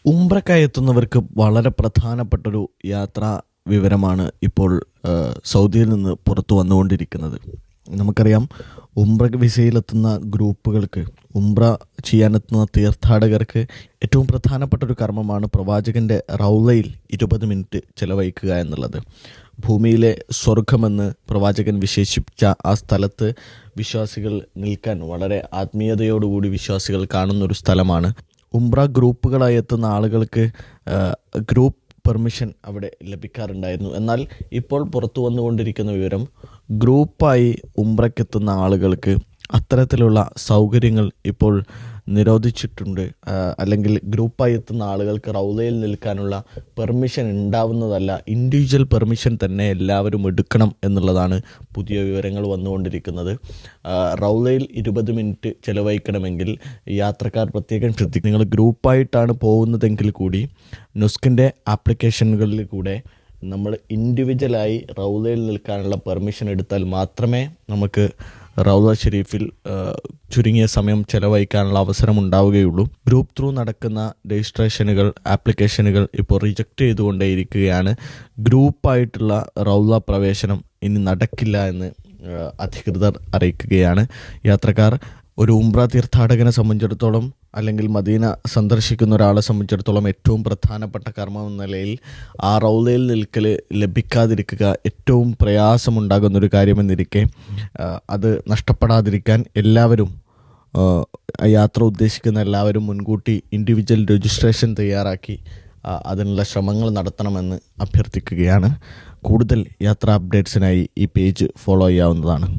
ഉംറയ്ക്കായി എത്തുന്നവർക്ക് വളരെ പ്രധാനപ്പെട്ടൊരു യാത്രാ വിവരമാണ് ഇപ്പോൾ സൗദിയിൽ നിന്ന് പുറത്തു വന്നുകൊണ്ടിരിക്കുന്നത്. നമുക്കറിയാം, ഉംറ വിസയിലെത്തുന്ന ഗ്രൂപ്പുകൾക്ക്, ഉംറ ചെയ്യാനെത്തുന്ന തീർത്ഥാടകർക്ക് ഏറ്റവും പ്രധാനപ്പെട്ട ഒരു കർമ്മമാണ് പ്രവാചകൻ്റെ റൗളയിൽ 20 മിനിറ്റ് ചെലവഴിക്കുക എന്നുള്ളത്. ഭൂമിയിലെ സ്വർഗമെന്ന് പ്രവാചകൻ വിശേഷിപ്പിച്ച ആ സ്ഥലത്ത് വിശ്വാസികൾ നിൽക്കാൻ വളരെ ആത്മീയതയോടുകൂടി വിശ്വാസികൾ കാണുന്നൊരു സ്ഥലമാണ്. ഉംറ ഗ്രൂപ്പുകളായി എത്തുന്ന ആളുകൾക്ക് ഗ്രൂപ്പ് പെർമിഷൻ അവിടെ ലഭിക്കാറുണ്ടായിരുന്നു. എന്നാൽ ഇപ്പോൾ പുറത്തു വന്നുകൊണ്ടിരിക്കുന്ന വിവരം, ഗ്രൂപ്പായി ഉംറയ്ക്കെത്തുന്ന ആളുകൾക്ക് അത്തരത്തിലുള്ള സൗകര്യങ്ങൾ ഇപ്പോൾ നിരോധിച്ചിട്ടുണ്ട്. അല്ലെങ്കിൽ ഗ്രൂപ്പായി എത്തുന്ന ആളുകൾക്ക് റൗളയിൽ നിൽക്കാനുള്ള പെർമിഷൻ ഉണ്ടാവുന്നതല്ല, ഇൻഡിവിജ്വൽ പെർമിഷൻ തന്നെ എല്ലാവരും എടുക്കണം എന്നുള്ളതാണ് പുതിയ വിവരങ്ങൾ വന്നുകൊണ്ടിരിക്കുന്നത്. റൗളയിൽ 20 മിനിറ്റ് ചിലവഴിക്കണമെങ്കിൽ യാത്രക്കാർ പ്രത്യേകം ശ്രദ്ധിക്കും. നിങ്ങൾ ഗ്രൂപ്പായിട്ടാണ് പോകുന്നതെങ്കിൽ കൂടി നുസ്കിൻ്റെ ആപ്ലിക്കേഷനുകളിൽ കൂടെ നമ്മൾ ഇൻഡിവിജ്വലായി റൗളയിൽ നിൽക്കാനുള്ള പെർമിഷൻ എടുത്താൽ മാത്രമേ നമുക്ക് റൗള ഷെരീഫിൽ ചുരുങ്ങിയ സമയം ചെലവഴിക്കാനുള്ള അവസരം ഉണ്ടാവുകയുള്ളൂ. ഗ്രൂപ്പ് ത്രൂ നടക്കുന്ന രജിസ്ട്രേഷനുകൾ, ആപ്ലിക്കേഷനുകൾ ഇപ്പോൾ റിജക്റ്റ് ചെയ്തുകൊണ്ടേയിരിക്കുകയാണ്. ഗ്രൂപ്പായിട്ടുള്ള റൗള പ്രവേശനം ഇനി നടക്കില്ല എന്ന് അധികൃതർ അറിയിക്കുകയാണ്. യാത്രക്കാർ ഒരു ഉംറ തീർത്ഥാടകനെ സംബന്ധിച്ചിടത്തോളം, അല്ലെങ്കിൽ മദീന സന്ദർശിക്കുന്ന ഒരാളെ സംബന്ധിച്ചിടത്തോളം ഏറ്റവും പ്രധാനപ്പെട്ട കർമ്മം എന്ന നിലയിൽ ആ റൗളയിൽ നിൽക്കൽ ലഭിക്കാതിരിക്കുക ഏറ്റവും പ്രയാസമുണ്ടാകുന്നൊരു കാര്യമെന്നിരിക്കെ അത് നഷ്ടപ്പെടാതിരിക്കാൻ എല്ലാവരും, യാത്ര ഉദ്ദേശിക്കുന്ന എല്ലാവരും മുൻകൂട്ടി ഇൻഡിവിജ്വൽ രജിസ്ട്രേഷൻ തയ്യാറാക്കി അതിനുള്ള ശ്രമങ്ങൾ നടത്തണമെന്ന് അഭ്യർത്ഥിക്കുകയാണ്. കൂടുതൽ യാത്രാ അപ്ഡേറ്റ്സിനായി ഈ പേജ് ഫോളോ ചെയ്യാവുന്നതാണ്.